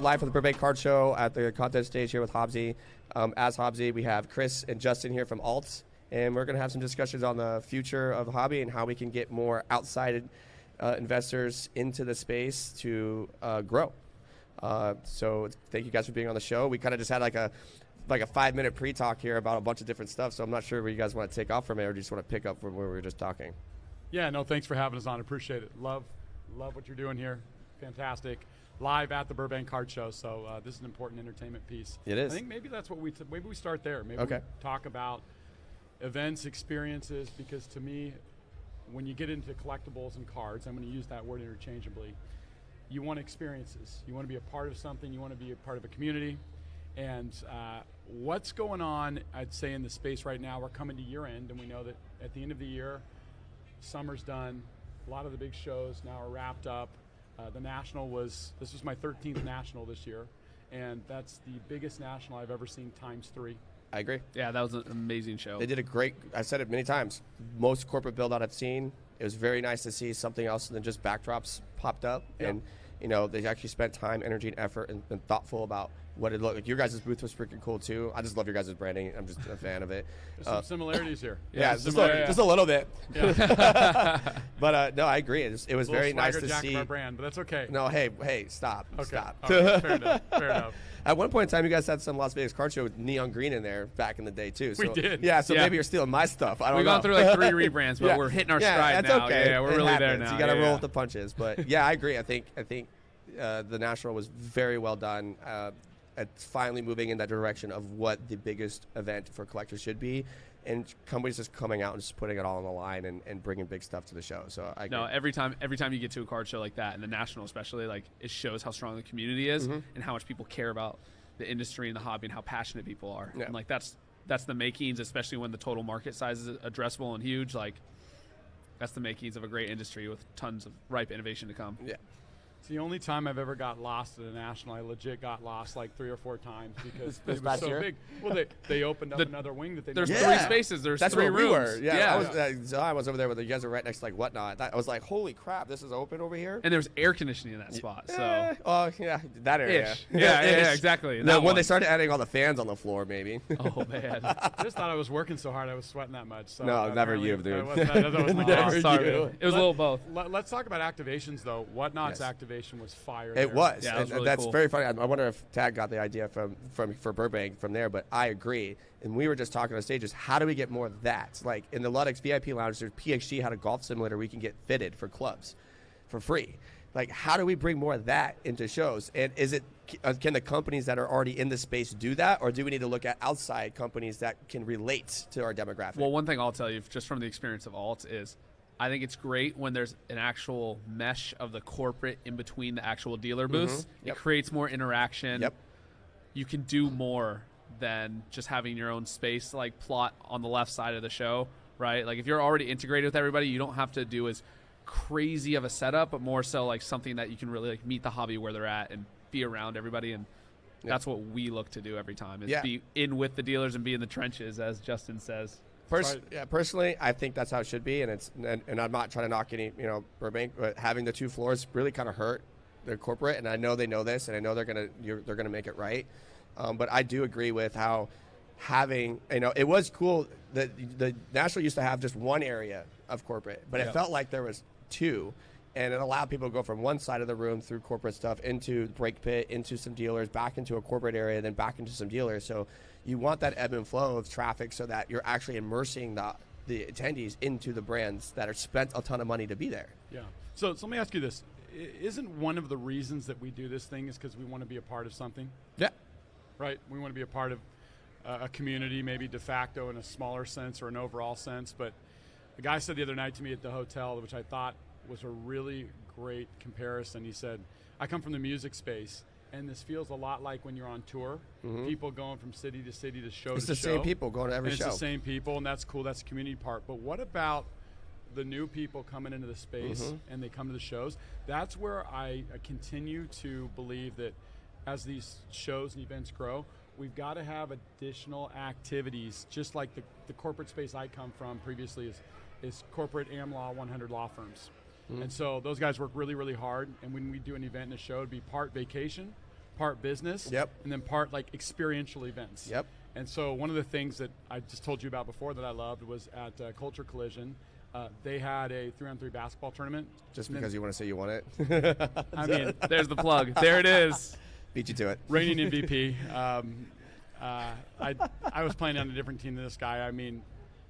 live for the Burbank Card Show at the content stage here with Hobbzi. As Hobbzi, we have Chris and Justin here from Alt, and we're going to have some discussions on the future of the hobby and how we can get more outside investors into the space to grow. So thank you guys for being on the show. We kind of just had like a 5-minute pre-talk here about a bunch of different stuff, so I'm not sure where you guys want to take off from it or just want to pick up from where we were just talking. Yeah, no, thanks for having us on. Appreciate it. Love what you're doing here. Fantastic. Live at the Burbank Card Show, so this is an important entertainment piece. It is. I think maybe that's what maybe we start there. Maybe okay. We talk about events, experiences, because to me, when you get into collectibles and cards, I'm going to use that word interchangeably, you want experiences. You want to be a part of something. You want to be a part of a community. And what's going on, I'd say, in the space right now, we're coming to year end, and we know that at the end of the year, summer's done. A lot of the big shows now are wrapped up. The National this was my 13th National this year, and that's the biggest National I've ever seen times 3. I agree. Yeah, that was an amazing show. They did a great, I've said it many times, most corporate build-out I've seen. It was very nice to see something else than just backdrops popped up. Yep. And, you know, they actually spent time, energy, and effort and been thoughtful about what it looked like. Your guys' booth was freaking cool, too. I just love your guys' branding. I'm just a fan of it. There's some similarities here. Yeah, just a little bit. Yeah. But, no, I agree. It was very nice to see. Our brand, but that's okay. No, hey, stop. Okay. Stop. Right, fair enough. At one point in time, you guys had some Las Vegas Card Show with neon green in there back in the day, too. So, we did. Yeah, so maybe you're stealing my stuff. I don't know. We've gone through like 3 rebrands, but we're hitting our stride that's now. Okay. Yeah, we're it really happens. there now. You got to roll with the punches. But, yeah, I agree. I think the National was very well done. It's finally moving in that direction of what the biggest event for collectors should be, and companies just coming out and just putting it all on the line and bringing big stuff to the show. So I agree. No, every time you get to a card show like that, and the National especially, like, it shows how strong the community is and how much people care about the industry and the hobby and how passionate people are. Yeah. And like that's the makings, especially when the total market size is addressable and huge. Like, that's the makings of a great industry with tons of ripe innovation to come. Yeah. It's the only time I've ever got lost at a National. I legit got lost like 3 or 4 times because it was so big. Well, they opened up another wing that they. There's 3 spaces. There's That's 3 where rooms. We were. Yeah. Yeah. I was over there with you guys were right next to like Whatnot. I was like, holy crap, this is open over here. And there's air conditioning in that spot. So. Oh yeah, that area. Yeah, exactly. No, when they started adding all the fans on the floor, maybe. Oh man. I just thought I was working so hard I was sweating that much. So no, never you, dude. That was never sorry. you. It was a little both. Let's talk about activations though. Whatnot's activation was fire. It was. Yeah, and really that's cool. very funny. I wonder if Tag got the idea for Burbank from there, but I agree. And we were just talking on stages, how do we get more of that? Like in the Ludex VIP Lounge, there's PXG had a golf simulator we can get fitted for clubs for free. Like, how do we bring more of that into shows? And can the companies that are already in the space do that, or do we need to look at outside companies that can relate to our demographic? Well, one thing I'll tell you, just from the experience of Alt, is I think it's great when there's an actual mesh of the corporate in between the actual dealer booths. It creates more interaction. Yep. You can do more than just having your own space, like plot on the left side of the show, right? Like if you're already integrated with everybody, you don't have to do as crazy of a setup, but more so like something that you can really like meet the hobby where they're at and be around everybody. And that's what we look to do every time is be in with the dealers and be in the trenches, as Justin says. Personally, I think that's how it should be, and I'm not trying to knock any, Burbank, but having the 2 floors really kind of hurt their corporate, and I know they know this, and I know they're gonna make it right. But I do agree with how having, it was cool that the National used to have just one area of corporate, but it felt like there was 2. And it allowed people to go from one side of the room through corporate stuff into break pit, into some dealers, back into a corporate area, then back into some dealers. So you want that ebb and flow of traffic so that you're actually immersing the attendees into the brands that are spent a ton of money to be there. Yeah. So let me ask you this. Isn't one of the reasons that we do this thing is because we want to be a part of something? Yeah. Right? We want to be a part of a community, maybe de facto in a smaller sense or an overall sense. But the guy said the other night to me at the hotel, which I thought was a really great comparison. He said, I come from the music space, and this feels a lot like when you're on tour. People going from city to city to show to show. It's the same people going to every show. It's the same people, and that's cool. That's the community part. But what about the new people coming into the space and they come to the shows? That's where I continue to believe that as these shows and events grow, we've got to have additional activities, just like the corporate space I come from previously is corporate AmLaw 100 law firms. And so those guys work really, really hard. And when we do an event and a show, it'd be part vacation, part business, Yep. and then part like experiential events. Yep. And so one of the things that I just told you about before that I loved was at Culture Collision. They had a 3-on-3 basketball tournament. Just because you want to say you want it. I mean, There's the plug. There it is. Beat you to it. reigning MVP. I was playing on a different team than this guy. I mean,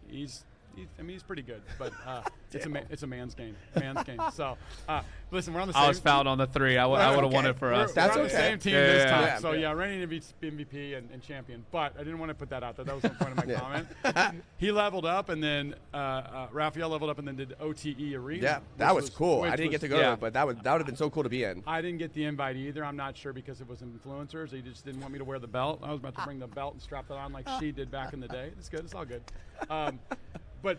he's pretty good, but it's a man's game. So, listen, we're on the same. I was fouled on the 3. I would have won it for us. That's we're on okay. the same team Yeah, this yeah, time. yeah. So reigning MVP and champion. But I didn't want to put that out there. That was the point of my comment. He leveled up, and then Raphael leveled up, and then did OTE Arena. Yeah, that was cool. I which didn't get to was- go to it, but that would have been so cool to be in. I didn't get the invite either. I'm not sure because it was influencers. He just didn't want me to wear the belt. I was about to bring the belt and strap it on like she did back in the day. It's good. It's all good. But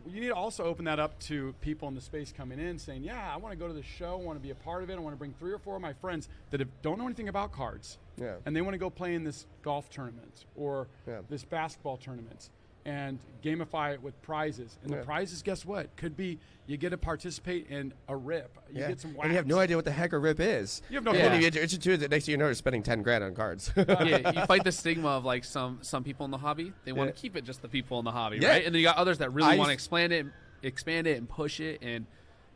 you need to also open that up to people in the space coming in saying, yeah, I want to go to the show. I want to be a part of it. I want to bring 3 or 4 of my friends that don't know anything about cards. Yeah. And they want to go play in this golf tournament or Yeah. this basketball tournament and gamify it with prizes. And Yeah. the prizes, guess what? Could be you get to participate in a rip. You get some wax. And you have no idea what the heck a rip is. You have no And clue. then you get to it, next thing you know, you're spending 10 grand on cards. Yeah, you fight the stigma of like some people in the hobby. They want Yeah. to keep it just the people in the hobby, Yeah. right? And then you got others that really I want to used- expand it and push it, and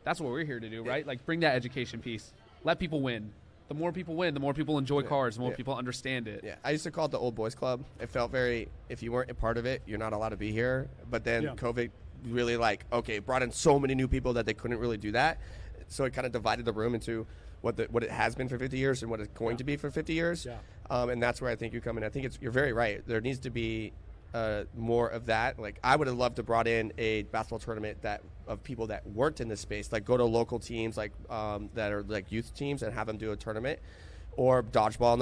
that's what we're here to do, right? Like bring that education piece. Let people win. The more people win, the more people enjoy cards, the more Yeah. people understand it. Yeah, I used to call it the old boys club. It felt very, if you weren't a part of it, you're not allowed to be here. But then Yeah. COVID really brought in so many new people that they couldn't really do that. So it kind of divided the room into what it has been for 50 years and what it's going to be for 50 years. Yeah. And that's where I think you come in. I think you're very right. There needs to be more of that. Like I would have loved to brought in a basketball tournament of people that worked in this space, like go to local teams like that are like youth teams and have them do a tournament, or dodgeball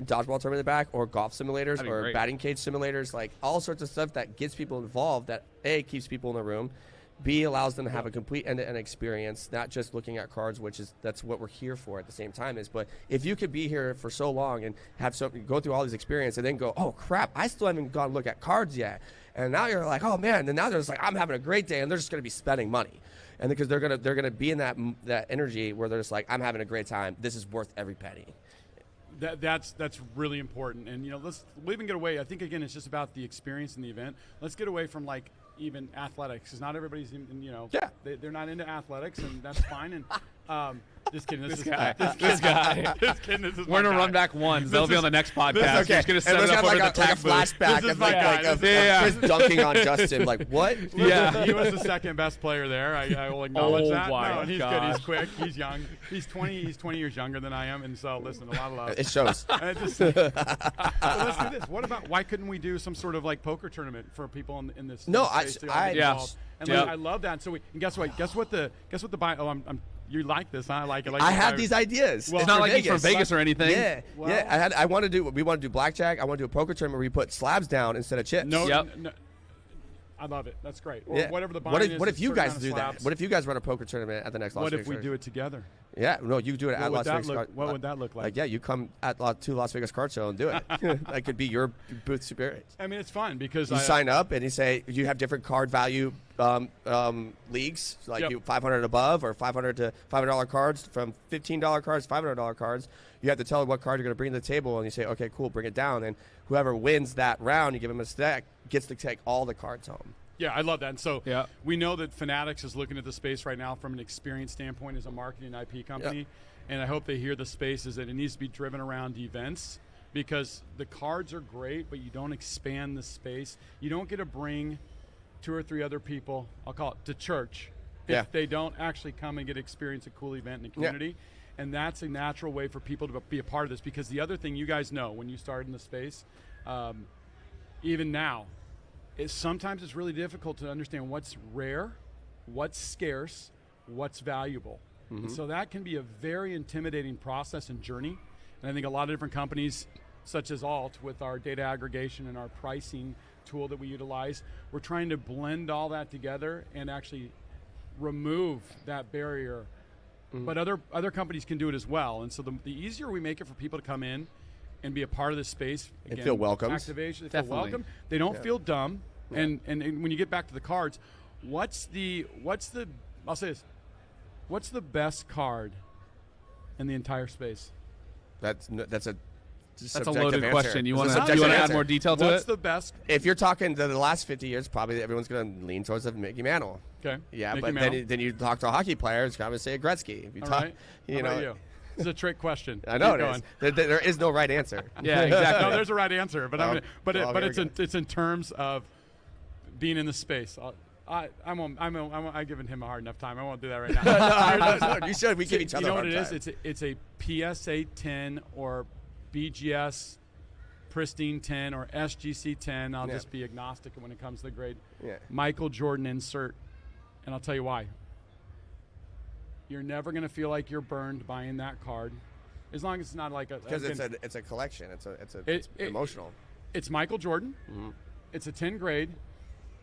tournament in the back, or golf simulators, That'd be or great. batting cage simulators, like all sorts of stuff that gets people involved, that A, keeps people in the room, B, allows them to have a complete end-to-end experience, not just looking at cards, that's what we're here for at the same time is. But if you could be here for so long and go through all these experiences and then go, oh crap, I still haven't gone look at cards yet, and now you're like, oh man, and now they're just like, I'm having a great day, and they're just going to be spending money, and because they're gonna be in that energy where they're just like, I'm having a great time, this is worth every penny. That's really important. And we'll even get away. I think again, it's just about the experience in the event. Let's get away from like even athletics, because not everybody's Yeah. they're not into athletics, and that's fine. And just kidding. This guy. This guy. Just kidding. This is We're my gonna guy. run back ones. They'll be on the next podcast. Okay. We're just gonna set And it let's up have over like the a tech booth. flashback This is of my guy. Chris dunking on Justin. Like what? Yeah. He was the second best player there. I will acknowledge Oh that. my No, and he's good. He's gosh. quick. He's young. He's 20. He's 20 years younger than I am. And so, listen, a lot of love. It shows. Let's do this. What about why couldn't we do some sort of like poker tournament for people in this? No, space to all get Yeah. involved? And Yeah. I love that. And so and guess what? Guess what the buy? Oh, you like this? Huh? I like it. Like I the have buy- these ideas. Well, It's not for like he's from Vegas or anything. Yeah, Well- yeah. We want to do blackjack. I want to do a poker tournament where we put slabs down instead of chips. No, Yep. no, I love it. That's great. Or Yeah. whatever the What buying if, is. what it's if you certain guys amount of do that? slabs. What if you guys run a poker tournament at the next Las What Vegas? if we do it together? Yeah, no, you do it at What would Las that Vegas. look? What would that look like? Yeah, you come at to Las Vegas Card Show and do it. That could be your booth experience. I mean, it's fun because You sign up and you say you have different card value leagues, like Yep. you 500 and above, or $500 to $500 cards, from $15 cards, $500 cards. You have to tell what card you're going to bring to the table, and you say, okay, cool, bring it down. And whoever wins that round, you give them a stack, gets to take all the cards home. Yeah, I love that. And so Yeah. we know that Fanatics is looking at the space right now from an experience standpoint as a marketing IP company. Yep. And I hope they hear the space is that it needs to be driven around events, because the cards are great, but you don't expand the space. You don't get to bring 2 or 3 other people, I'll call it, to church, Yeah. if they don't actually come and get to experience a cool event in the community. And that's a natural way for people to be a part of this, because the other thing you guys know when you started in the space, even now, is sometimes it's really difficult to understand what's rare, what's scarce, what's valuable. And so that can be a very intimidating process and journey. And I think a lot of different companies, such as Alt, with our data aggregation and our pricing tool that we utilize, we're trying to blend all that together and actually remove that barrier. But other companies can do it as well. And so the easier we make it for people to come in and be a part of this space, And again, feel welcomed. activation, they feel Definitely. welcome. They don't Yeah. feel dumb. And when you get back to the cards, what's the I'll say this, what's the best card in the entire space? That's a That's a loaded answer. question. You want to subjective add answer. more detail to What's it? the best? If you're talking to the last 50 years, probably everyone's going to lean towards the Mickey Mantle. Okay. Yeah, Mickey but Mantle. then you talk to a hockey player, it's going to say a Gretzky. If you All talk, right. you How know, about you? This is a trick question. I know Keep it going. is. There is no right answer. Yeah, exactly. No, there's a right answer, but Well, but here we it's in terms of being in the space. I'm giving him a hard enough time. I won't do that right now. No, you should. We give each other You know a what hard it time. is? It's a PSA 10 or BGS Pristine 10 or SGC 10. I'll Yeah. just be agnostic when it comes to the grade. Yeah. Michael Jordan insert, and I'll tell you why. You're never going to feel like you're burned buying that card, as long as it's not like a Because it's a collection. It's emotional. It's Michael Jordan. Mm-hmm. It's a 10 grade.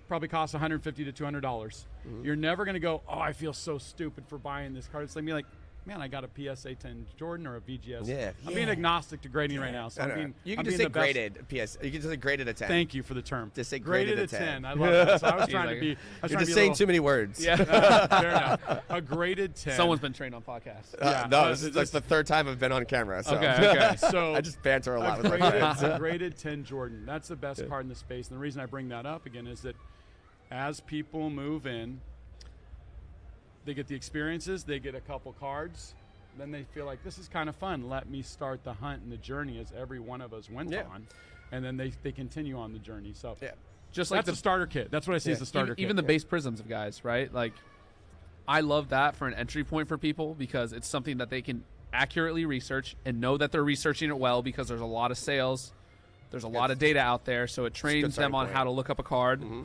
Probably costs $150 to $200. Mm-hmm. You're never going to go, oh, I feel so stupid for buying this card. It's like me, like, man, I got a PSA 10 Jordan or a VGS. Yeah. I'm being agnostic to grading right now. So No, I'm no. being, You I'm can just being say the best. graded PS. You can just say graded a 10. Thank you for the term. Just say graded graded a a 10. 10. I love that. So I was trying to be. You're trying just to be saying a too many words. Yeah. Fair enough. A graded 10. Someone's been trained on podcasts. Yeah. No, this is like the third time I've been on camera. So. Okay. So I just banter a lot with my graded, friends. a graded 10 Jordan. That's the best card in the space. And the reason I bring that up again is that as people move in, they get the experiences, they get a couple cards, then they feel like this is kind of fun. Let me start the hunt and the journey as every one of us went on. And then they continue on the journey. So Yeah. Just like that's a starter kit. That's what I see as a starter kit. even the base prisms of guys, right? Like, I love that for an entry point for people because it's something that they can accurately research and know that they're researching it well because there's a lot of sales. There's a lot of data out there, so it trains them on how to look up a card. Mm-hmm.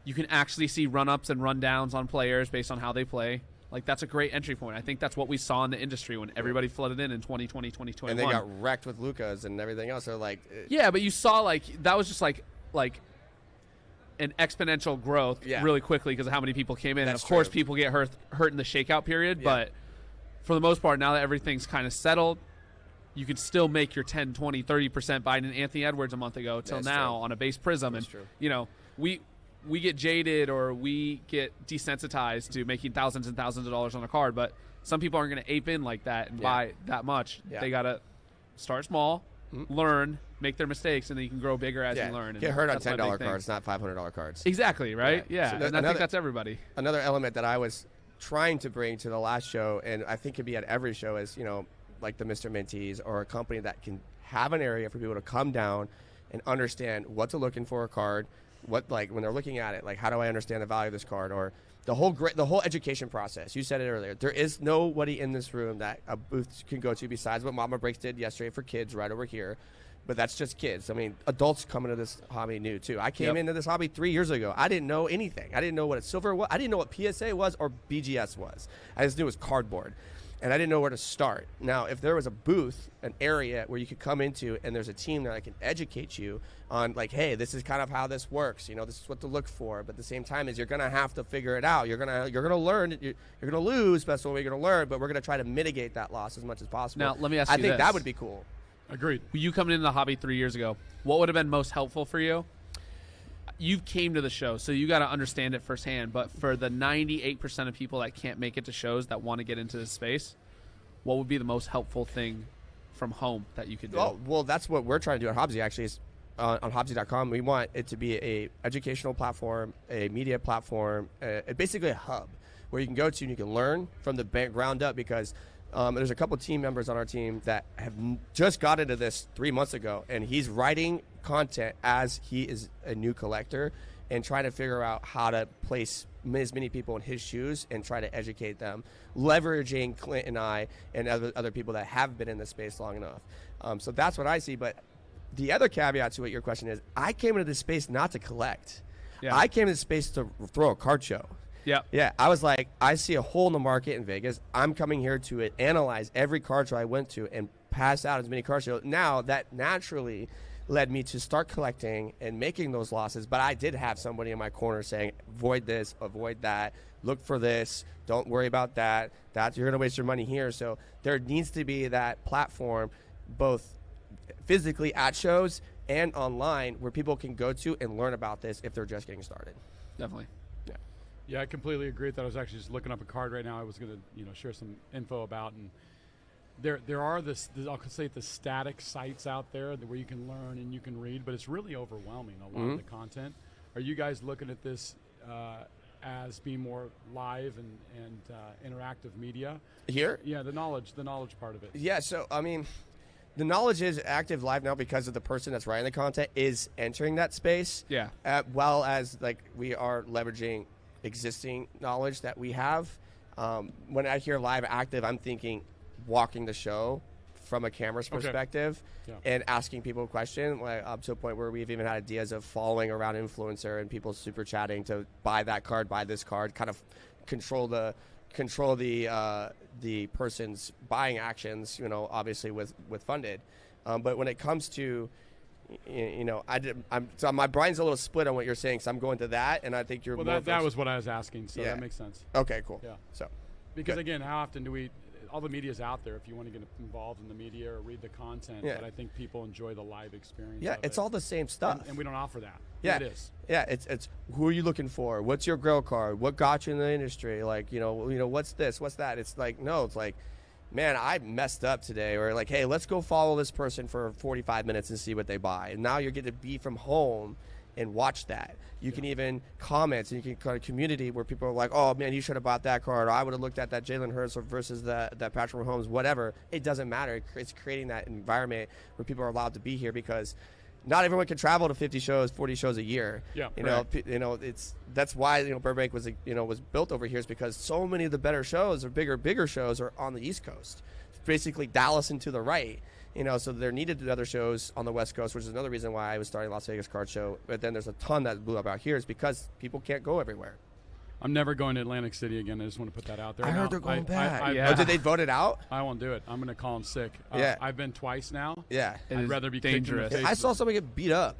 You can actually see run-ups and run-downs on players based on how they play. Like, that's a great entry point. I think that's what we saw in the industry when everybody flooded in 2020, 2021. And they got wrecked with Lucas and everything else. They're like, Yeah, but you saw, like, that was just like an exponential growth really quickly because of how many people came in. That's and of course, true. people get hurt in the shakeout period, Yeah. but for the most part, now that everything's kind of settled, you can still make your 10, 20, 30% buying an Anthony Edwards a month ago till That's now true. on a base prism. That's And, true. you know, we get jaded or we get desensitized to making thousands and thousands of dollars on a card, but some people aren't going to ape in like that and buy that much. Yeah. They got to start small, learn, make their mistakes, and then you can grow bigger as you learn. And get hurt on that's my $10 big thing. cards, not $500 cards. Exactly, right? Yeah, So and I another- think that's everybody. Another element that I was trying to bring to the last show, and I think could be at every show, is, you know, like the Mr. Minties or a company that can have an area for people to come down and understand what to look in for a card, what, like, when they're looking at it, like, how do I understand the value of this card, or the whole education process. You said it earlier. There is nobody in this room that a booth can go to besides what Mama Breaks did yesterday for kids right over here. But that's just kids. I mean, adults coming to this hobby new, too. I came into this hobby 3 years ago. I didn't know anything. I didn't know what a silver was. I didn't know what PSA was or BGS was. I just knew it was cardboard. And I didn't know where to start. Now, if there was a booth, an area where you could come into and there's a team that can educate you on, like, hey, this is kind of how this works. You know, this is what to look for. But at the same time, is you're going to have to figure it out. You're gonna learn. You're going to lose. That's the way you're going to learn. But we're going to try to mitigate that loss as much as possible. Now, let me ask you I think this. that would be cool. Agreed. You coming into the hobby 3 years ago, what would have been most helpful for you? You came to the show, so you got to understand it firsthand. But for the 98% of people that can't make it to shows that want to get into this space, what would be the most helpful thing from home that you could do? Well, that's what we're trying to do at Hobbzi, actually, is on Hobbzi.com. We want it to be a educational platform, a media platform, basically a hub where you can go to and you can learn from the ground up, because there's a couple team members on our team that have just got into this 3 months ago, and he's writing content as he is a new collector and trying to figure out how to place as many people in his shoes and try to educate them, leveraging Clint and I and other people that have been in this space long enough. So that's what I see. But the other caveat to what your question is, I came into this space not to collect. Yeah. I came into this space to throw a card show. Yeah. Yeah, I was like, I see a hole in the market in Vegas. I'm coming here to analyze every card show I went to and pass out as many card shows. Now, that naturally led me to start collecting and making those losses. But I did have somebody in my corner saying, avoid this, avoid that, look for this, don't worry about that. You're going to waste your money here. So there needs to be that platform, both physically at shows and online, where people can go to and learn about this if they're just getting started. Definitely. Yeah, I completely agree with that. I was actually just looking up a card right now I was going to share some info about. And there are I'll say the static sites out there where you can learn and you can read, but it's really overwhelming, a lot of the content. Are you guys looking at this as being more live and interactive media? Here? Yeah, the knowledge part of it. Yeah, so, I mean, the knowledge is active live now because of the person that's writing the content is entering that space. Yeah. Well as, like, we are leveraging existing knowledge that we have. When I hear live active, I'm thinking walking the show from a camera's perspective and asking people a question, like up to a point where we've even had ideas of following around influencer and people super chatting to buy that card, buy this card, kind of control the person's buying actions, obviously with funded. But when it comes to, so my brain's a little split on what you're saying, so I'm going to that, and I think you're well, that was what I was asking, so that makes sense. Okay, cool. Yeah. So because again, how often do we? All the media's out there if you want to get involved in the media or read the content. Yeah. But I think people enjoy the live experience. Yeah, it's all the same stuff, and we don't offer that. Yeah, it is. Yeah, it's who are you looking for? What's your grill card? What got you in the industry? Like, what's this? What's that? It's like, no, it's like, man, I messed up today. Or like, hey, let's go follow this person for 45 minutes and see what they buy. And now you're getting to be from home and watch that. You can even comment, and you can kind of community where people are like, oh, man, you should have bought that card, or I would have looked at that Jalen Hurts versus that Patrick Mahomes, whatever. It doesn't matter. It's creating that environment where people are allowed to be here because not everyone can travel to 50 shows, 40 shows a year. Yeah, that's why Burbank was was built over here, is because so many of the better shows or bigger shows are on the East Coast. It's basically Dallas and to the right. So there needed other shows on the West Coast, which is another reason why I was starting Las Vegas Card Show. But then there's a ton that blew up out here is because people can't go everywhere. I'm never going to Atlantic City again. I just want to put that out there. I heard they're going back. Yeah. Oh, did they vote it out? I won't do it. I'm going to call them sick. Yeah. I've been twice now. Yeah. I'd rather be dangerous. kicked in the face. I saw somebody get beat up.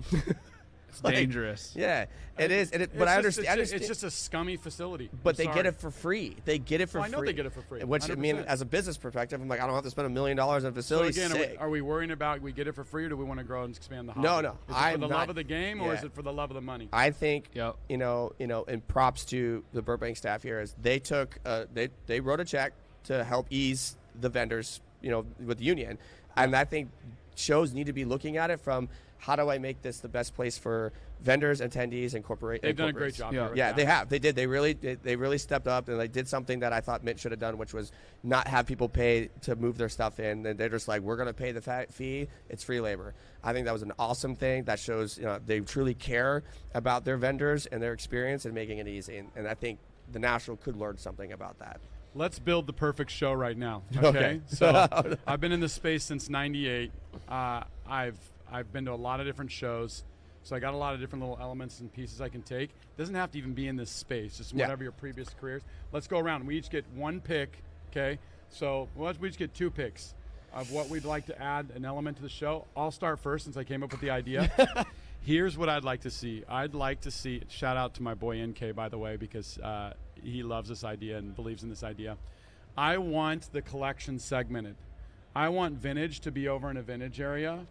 It's dangerous. Yeah, it is. But I understand. It's just a scummy facility. But they get it for free. They get it for free. I know they get it for free. Which 100%. I mean, as a business perspective, I'm like, I don't have to spend $1 million on a facility. So again, are we worrying about we get it for free, or do we want to grow and expand the hobby? No. Is it for the love of the game, or is it for the love of the money? I think, and props to the Burbank staff here, is they took, they wrote a check to help ease the vendors, with the union. And I think shows need to be looking at it from, how do I make this the best place for vendors, attendees, and corporations? They've done a great job. Yeah, they have. They did. They really stepped up, and they did something that I thought Mint should have done, which was not have people pay to move their stuff in. And they're just like, we're going to pay the fee. It's free labor. I think that was an awesome thing. That shows they truly care about their vendors and their experience and making it easy. And I think the National could learn something about that. Let's build the perfect show right now. Okay. So I've been in this space since '98. I've been to a lot of different shows, so I got a lot of different little elements and pieces I can take. It doesn't have to even be in this space, just whatever your previous careers. Let's go around. We each get one pick, okay? So we each get 2 picks of what we'd like to add an element to the show. I'll start first since I came up with the idea. Here's what I'd like to see. I'd like to see, shout out to my boy NK, by the way, because he loves this idea and believes in this idea. I want the collection segmented. I want vintage to be over in a vintage area,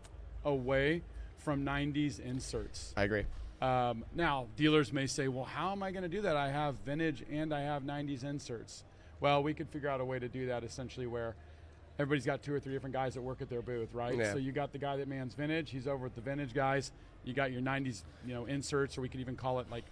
away from 90s inserts. I agree. Now, dealers may say, well, how am I going to do that? I have vintage and I have 90s inserts. Well, we could figure out a way to do that essentially where everybody's got 2 or 3 different guys that work at their booth, right? Yeah. So you got the guy that mans vintage. He's over with the vintage guys. You got your 90s inserts, or we could even call it like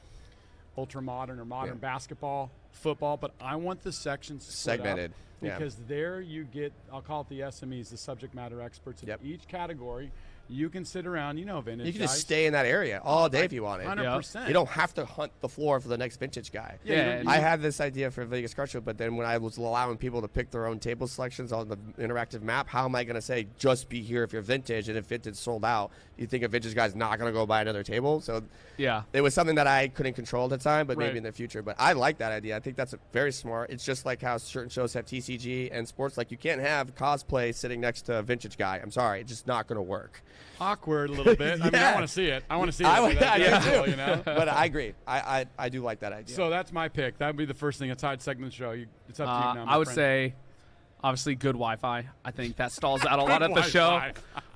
ultra modern or modern basketball, football. But I want the sections segmented. Because there you get, I'll call it the SMEs, the subject matter experts of each category. You can sit around, vintage. You can just stay in that area all day if you want it. 100%. You don't have to hunt the floor for the next vintage guy. Yeah, I had this idea for Vegas Card Show, but then when I was allowing people to pick their own table selections on the interactive map, how am I going to say just be here if you're vintage, and if vintage sold out, you think a vintage guy's not going to go buy another table? So it was something that I couldn't control at the time, but maybe in the future. But I like that idea. I think that's very smart. It's just like how certain shows have TCG and sports. Like you can't have cosplay sitting next to a vintage guy. I'm sorry, it's just not going to work. Awkward a little bit. I mean, I want to see it. I want to see it. But I agree. I do like that idea. So that's my pick. That would be the first thing. It's segment show. It's up to you now. I would say, obviously, good Wi-Fi. I think that stalls out a lot at the show.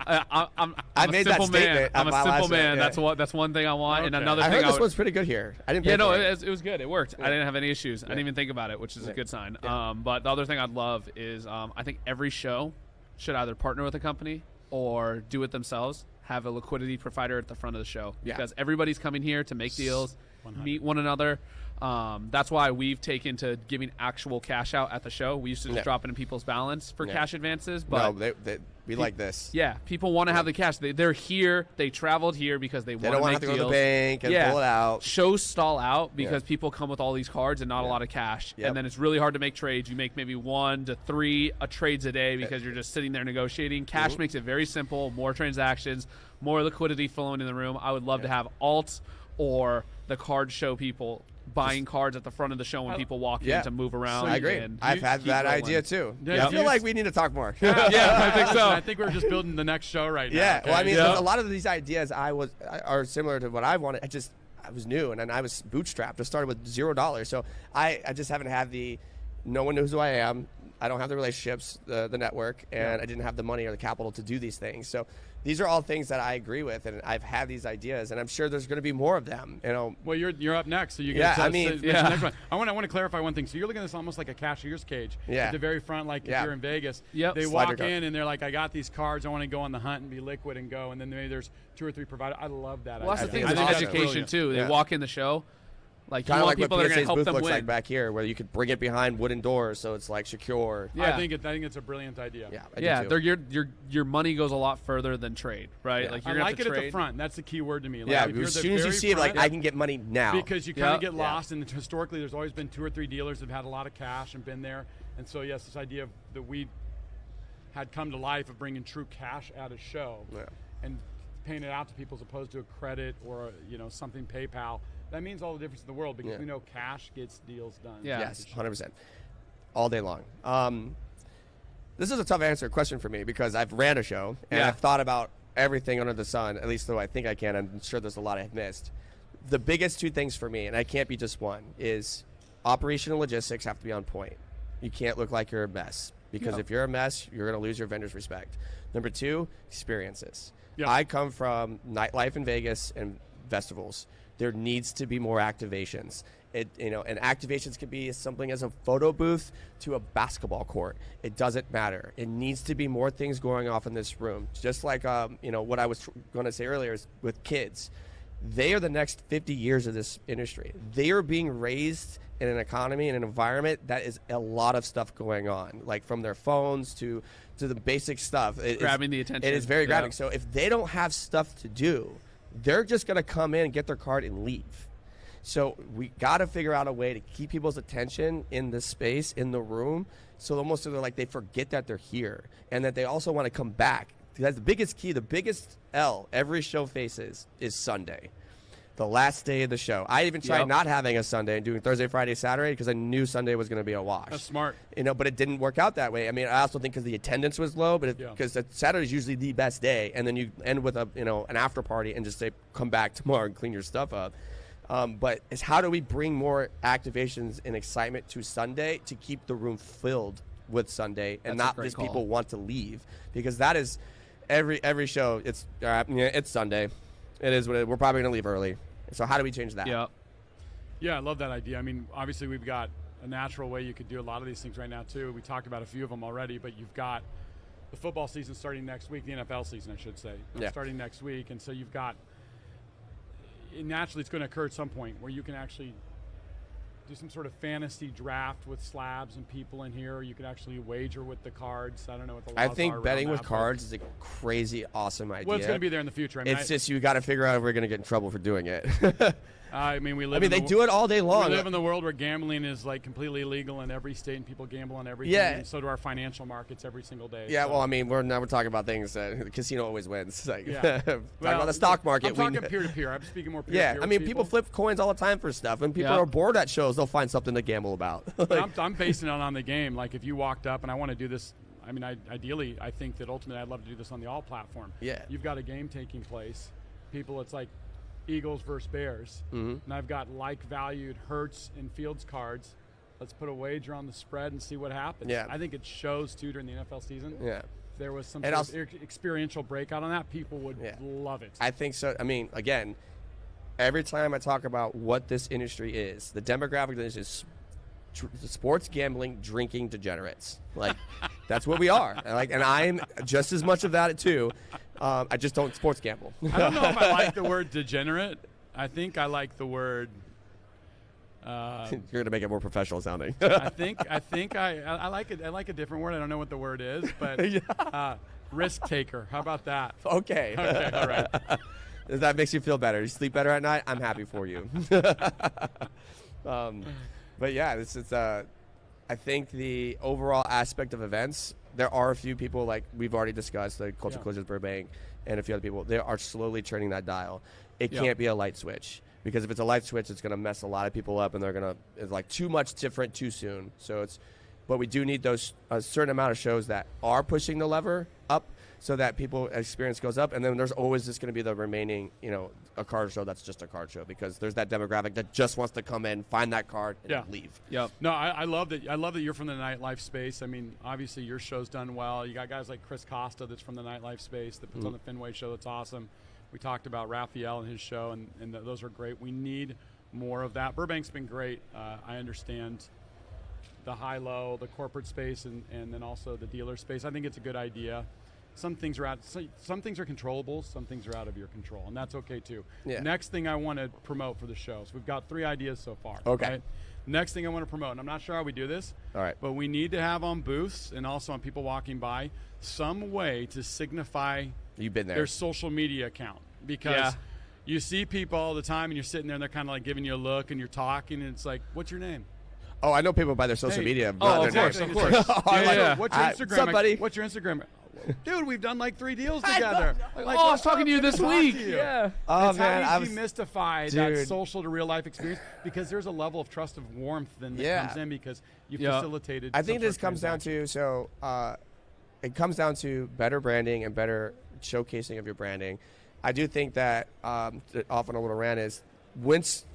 I'm a simple man. I'm a simple man. That's one thing I want. And another thing, I heard this one's pretty good here. I didn't. It was good. It worked. I didn't have any issues. I didn't even think about it, which is a good sign. But the other thing I'd love is I think every show should either partner with a company or do it themselves, have a liquidity provider at the front of the show. Because everybody's coming here to make deals, 100. meet one another. That's why we've taken to giving actual cash out at the show. We used to just drop it in people's balance for cash advances. But we like this. Yeah, people want to have the cash. They're here. They traveled here because they want to make have to deals. go to the bank and pull it out. Shows stall out because people come with all these cards and not a lot of cash. And then it's really hard to make trades. You make maybe 1 to 3 trades a day because you're just sitting there negotiating. Cash makes it very simple. More transactions, more liquidity flowing in the room. I would love to have alts or the card show people buying cards at the front of the show when people walk in to move around. I agree. I've had that idea too. I feel like we need to talk more. I think so. I think we're just building the next show right now. Yeah. Okay? Well, I mean, a lot of these ideas are similar to what I wanted. I was new and I was bootstrapped. I started with $0. So I just haven't had no one knows who I am. I don't have the relationships, the network, and I didn't have the money or the capital to do these things. So these are all things that I agree with, and I've had these ideas, and I'm sure there's going to be more of them. Well, you're up next, so you get next one. I want to clarify one thing. So you're looking at this almost like a cashier's cage. At the very front, like if you're in Vegas. They walk in and they're like, I got these cards. I want to go on the hunt and be liquid and go. And then maybe there's 2 or 3 providers. I love that. Well, that's the thing with education too. They walk in the show. Like, kind of like people what that are going to help booth them looks win. like back here, where you could bring it behind wooden doors, so it's like secure. I think it's a brilliant idea. Your money goes a lot further than trade, right? Like, you're I like to it trade. at the front. That's the key word to me. Like, as soon as you see it, like, I can get money now. Because you kind of get lost, and historically there's always been 2 or 3 dealers that have had a lot of cash and been there. And so, yes, this idea that we had come to life of bringing true cash at a show and paying it out to people as opposed to a credit or something PayPal. That means all the difference in the world because we know cash gets deals done. Yes, 100%. All day long. This is a tough question for me because I've ran a show and I've thought about everything under the sun, at least though I think I can. I'm sure there's a lot I've missed. The biggest 2 things for me, and I can't be just one, is operational logistics have to be on point. You can't look like you're a mess because if you're a mess, you're going to lose your vendor's respect. Number 2, experiences. I come from nightlife in Vegas and festivals. There needs to be more activations. And activations can be something as a photo booth to a basketball court. It doesn't matter. It needs to be more things going off in this room. Just like what I was going to say earlier is with kids. They are the next 50 years of this industry. They are being raised in an economy and an environment that is a lot of stuff going on, like from their phones to the basic stuff. Grabbing the attention. It is very grabbing. So if they don't have stuff to do, they're just going to come in, get their card, and leave. So we got to figure out a way to keep people's attention in the space, in the room, so almost they're like they forget that they're here and that they also want to come back. That's the biggest key, the biggest L every show faces is Sunday, the last day of the show. I even tried not having a Sunday and doing Thursday, Friday, Saturday because I knew Sunday was going to be a wash. That's smart. But it didn't work out that way. I mean, I also think because the attendance was low, but because Saturday is usually the best day, and then you end with an after party and just say, come back tomorrow and clean your stuff up. But it's how do we bring more activations and excitement to Sunday to keep the room filled with Sunday and not just people want to leave, because that is every show. It's Sunday. It is what it is. We're probably going to leave early. So how do we change that? Yeah, I love that idea. I mean, obviously we've got a natural way you could do a lot of these things right now too. We talked about a few of them already, but you've got the football season starting next week, the NFL season, I should say, starting next week. And so you've got, naturally it's going to occur at some point where you can actually do some sort of fantasy draft with slabs and people in here, or you could actually wager with the cards. I don't know what the laws are. I think betting with cards is a crazy, awesome idea. Well, it's going to be there in the future. I mean, it's just you got to figure out if we're going to get in trouble for doing it. I mean, they do it all day long. We live in the world where gambling is like completely illegal in every state, and people gamble on everything. Yeah. And so do our financial markets every single day. Yeah. So. Well, I mean, we're talking about things. The casino always wins. Like, talking about the stock market. I'm talking peer to peer. I'm speaking more peer to peer. Yeah. I mean, people flip coins all the time for stuff. When people are bored at shows, they'll find something to gamble about. I'm basing it on the game. Like if you walked up, and I want to do this. I mean, ideally, I think that ultimately I'd love to do this on the all platform. Yeah. You've got a game taking place. People, it's like Eagles versus Bears. Mm-hmm. And I've got like-valued Hurts and Fields cards. Let's put a wager on the spread and see what happens. Yeah. I think it shows, too, during the NFL season. Yeah. If there was some sort of experiential breakout on that, people would love it. I think so. I mean, again, every time I talk about what this industry is, the demographic of this is sports gambling, drinking degenerates. Like, That's what we are. And I'm just as much of that too. I just don't sports gamble. I don't know if I like the word degenerate. I think I like the word. You're gonna make it more professional sounding. I think I like it. I like a different word. I don't know what the word is, but risk taker. How about that? Okay. Okay. All right. If that makes you feel better, you sleep better at night, I'm happy for you. But yeah, this is. I think the overall aspect of events, there are a few people like we've already discussed, like Culture Collisions Burbank, and a few other people. They are slowly turning that dial. It can't be a light switch. Because if it's a light switch, it's going to mess a lot of people up, and it's like too much different too soon. But we do need a certain amount of shows that are pushing the lever up, so that people experience goes up, and then there's always just going to be the remaining, a card show that's just a card show, because there's that demographic that just wants to come in, find that card, and leave. Yep. No, I love that. I love that you're from the nightlife space. I mean, obviously your show's done well. You got guys like Chris Costa that's from the nightlife space that puts on the Fenway show. That's awesome. We talked about Raphael and his show, and those are great. We need more of that. Burbank's been great. I understand the high-low, the corporate space, and then also the dealer space. I think it's a good idea. Some things are controllable, some things are out of your control, and that's okay too. Yeah. Next thing I want to promote for the show. So we've got 3 ideas so far. Okay. Right? Next thing I want to promote, and I'm not sure how we do this, All right. but we need to have on booths and also on people walking by some way to signify You've been there. their social media account, because you see people all the time and you're sitting there and they're kind of like giving you a look and you're talking and it's like, what's your name? Oh, I know people by their social media. Oh, of their course, names. of course. What's your Instagram? What's up, buddy? What's your Instagram? Dude, we've done like 3 deals together. Like, I was talking to you this week. Yeah. Oh, It's man. how you demystify that Dude. social to real life experience, because there's a level of trust, of warmth then that comes in because you facilitated. I think some this sort of comes down to, it comes down to better branding and better showcasing of your branding. I do think that, off on a little rant, is once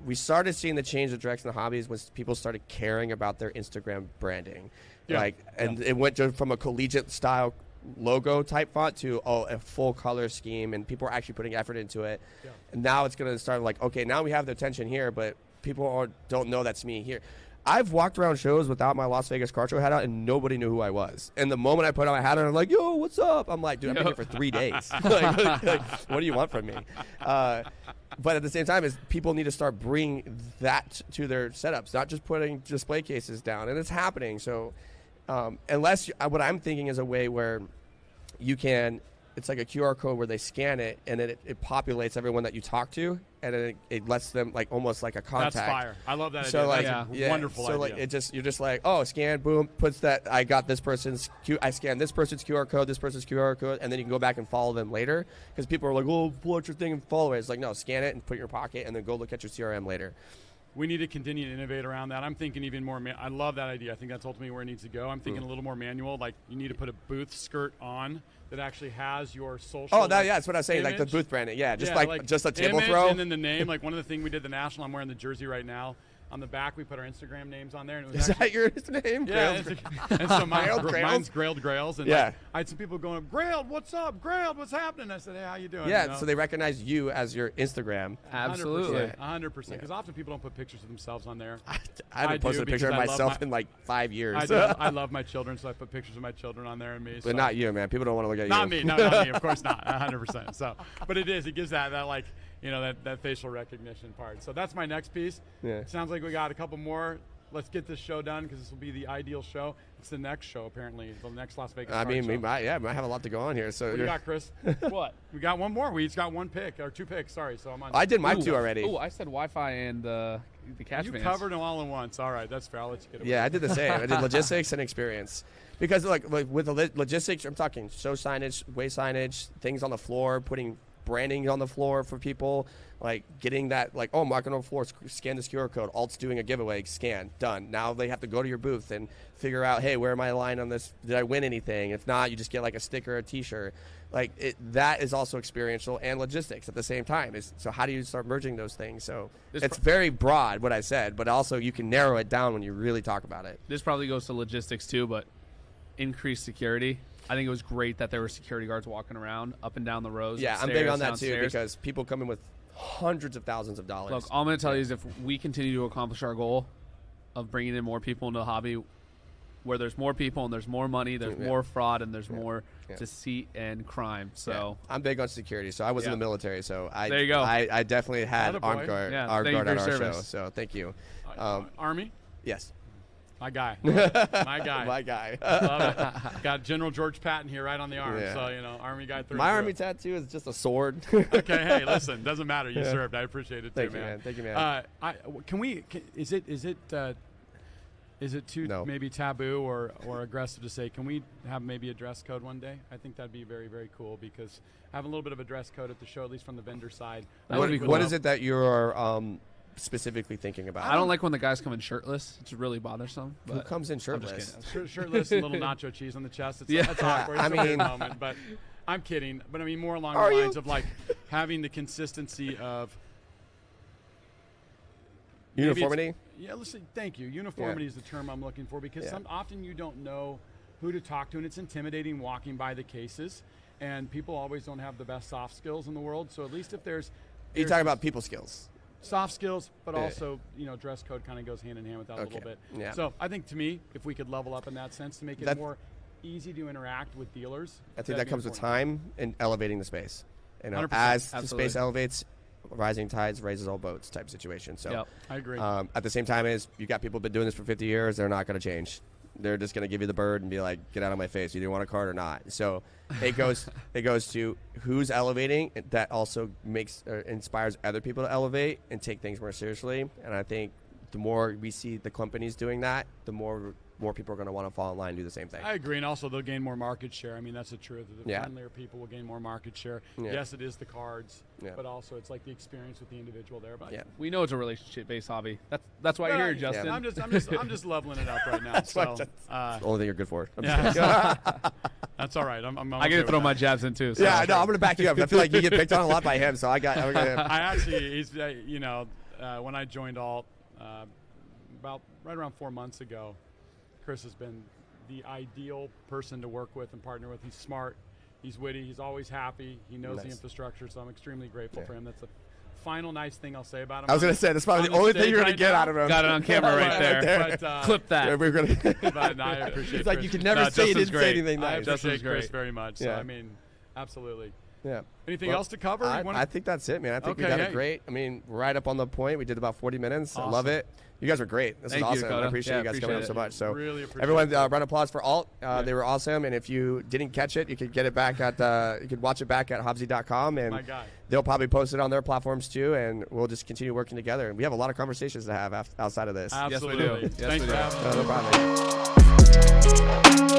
we started seeing the change of direction of hobbies, when people started caring about their Instagram branding. It went from a collegiate style logo type font to a full color scheme, and people are actually putting effort into it. Yeah. And now it's going to start like, okay, now we have the attention here, but people don't know that's me here. I've walked around shows without my Las Vegas Card Show hat out, and nobody knew who I was. And the moment I put on my hat on, I'm like, yo, what's up? I'm like, dude, I've been here for 3 days. like, what do you want from me? But at the same time, is people need to start bringing that to their setups, not just putting display cases down. And it's happening. So what I'm thinking is a way where you can, it's like a QR code where they scan it, and then it populates everyone that you talk to, and then it lets them like almost like a contact. That's fire. I love that so idea. Like, That's a wonderful idea. So like you're just like, oh, scan, boom, puts that. I got this person's I scanned this person's QR code, this person's QR code, and then you can go back and follow them later, because people are like, oh, pull out your thing and follow it. It's like, no, scan it and put it in your pocket, and then go look at your CRM later. We need to continue to innovate around that. I'm thinking even more. I love that idea. I think that's ultimately where it needs to go. I'm thinking a little more manual. Like you need to put a booth skirt on that actually has your social. Oh, that's what I was saying. image. Like the booth branding. Yeah, just just a table image throw. And then the name. Like one of the things we did the national. I'm wearing the jersey right now. On the back, we put our Instagram names on there. And it was Is that your name? Yeah. And so mine's Grailed Grails. And yeah. I had some people going, Grailed, what's up? Grailed, what's happening? I said, hey, how you doing? Yeah, so they recognize you as your Instagram. Absolutely. 100%. Because often people don't put pictures of themselves on there. I haven't posted a picture of myself in like 5 years. I love my children, so I put pictures of my children on there and me. But not you, man. People don't want to look at you. Not me. Not me. Of course not. 100%. So, but it is. It gives that like, that facial recognition part. So that's my next piece. Yeah. Sounds like we got a couple more. Let's get this show done, because this will be the ideal show. It's the next show, apparently, the next Las Vegas Card Show. We might have a lot to go on here. So what do you got, Chris? What? We got one more. We each got 1 pick, or 2 picks. Sorry, so I'm on. I did my 2 already. Oh, I said Wi-Fi and the catch You bands. covered them all at once. All right, that's fair. I'll let you get away. Yeah, I did the same. I did logistics and experience. Because like with the logistics, I'm talking show signage, way signage, things on the floor, putting branding on the floor for people, like getting that, like, oh, I'm walking on the floor, scan this QR code, Alt's doing a giveaway, scan, done. Now they have to go to your booth and figure out, hey, where am I aligned on this? Did I win anything? If not, you just get like a sticker or a t-shirt. Like that is also experiential and logistics at the same time. So how do you start merging those things? So it's very broad what I said, but also you can narrow it down when you really talk about it. This probably goes to logistics too, but increased security. I think it was great that there were security guards walking around up and down the rows. Yeah, I'm big on that too, because people come in with hundreds of thousands of dollars. Look, all I'm going to tell you is if we continue to accomplish our goal of bringing in more people into the hobby, where there's more people and there's more money, there's more fraud, and there's more Yeah. deceit and crime. So I'm big on security. So I was in the military. So there you go. I definitely had Attaboy. armed guard, Yeah, armed thank you guard for at your our show. service. So thank you. Army, Yes. my guy, my guy. My guy. Love it. Got General George Patton here right on the arm. Yeah. So Army guy. Through My and army through. tattoo is just a sword. Okay, hey, listen, doesn't matter. You Yeah. served. I appreciate it too, Thank you, man. Thank you, man. Is it too No. maybe taboo or aggressive to say, can we have maybe a dress code one day? I think that'd be very, very cool because having a little bit of a dress code at the show, at least from the vendor side. That would be What cool. is it that you're specifically thinking about? I don't like when the guys come in shirtless. It's really bothersome. Who But comes in I'm just shirtless? kidding. Shirtless and little nacho cheese on the chest. It's, Yeah. that's awkward. It's I a weird mean- moment, but I'm kidding. But I mean more along Are the you? lines of like having the consistency of maybe it's- Uniformity? Yeah, listen, thank you. Uniformity is the term I'm looking for because Yeah. often you don't know who to talk to, and it's intimidating walking by the cases, and people always don't have the best soft skills in the world. So at least if there's You're talking about people skills. soft skills, but Yeah. also dress code kind of goes hand in hand with that a little Okay. bit. Yeah. So I think to me, if we could level up in that sense to make it That- more easy to interact with dealers, I think that'd that be comes with important. time and elevating the space. 100%. As the Absolutely. space elevates, rising tides raises all boats type situation. So Yep. I agree. at the same time, is you got people been doing this for 50 years. They're not going to change. They're just going to give you the bird and be like, "Get out of my face! You do want a card or not?" So it goes to who's elevating. That also inspires other people to elevate and take things more seriously. And I think the more we see the companies doing that, the more people are going to want to fall in line and do the same thing. I agree, and also they'll gain more market share. I mean, that's the truth. The Yeah. friendlier people will gain more market share. Yeah. Yes, it is the cards, Yeah. but also it's like the experience with the individual there. But Yeah. We know it's a relationship-based hobby. That's why you're here, Justin. I'm just leveling it up right now. That's so, That's the only thing you're good for. I'm yeah. just kidding. that's all right. I'm I okay get to with throw that. my jabs in too. So. Yeah, no, I'm going to back you up. I feel like you get picked on a lot by him, so I'm gonna, I actually, he's, when I joined Alt, about right around 4 months ago, Chris has been the ideal person to work with and partner with. He's smart, he's witty, he's always happy, he knows the Nice. infrastructure, so I'm extremely grateful Yeah. for him. That's the final nice thing I'll say about him. I was going to say, that's probably on the only thing stage you're going right to get now. out of him. Got it on camera right there. But, Clip that. Yeah, we're gonna but no, I appreciate it's like Chris. you could never No, say you Justin's didn't say great. anything I nice. Justin's appreciate Chris great. very much. So, Yeah. I mean, absolutely. Yeah. Anything Well, else to cover? You wanna- I think that's it, man. I think we Okay, got hey. it great. I mean, right up on the point. We did about 40 minutes. I love Awesome. it. You guys were great. This Thank is you, awesome. Dakota. I appreciate Yeah, you guys coming up appreciate so it. much. So Really appreciate everyone, it. round of applause for Alt. They were awesome. And if you didn't catch it, you could get it back at you could watch it back at Hobbzi.com, and My guy. they'll probably post it on their platforms too. And we'll just continue working together. And we have a lot of conversations to have outside of this. Yes, we do. Absolutely. Yes, Thanks we for do. having us. No problem.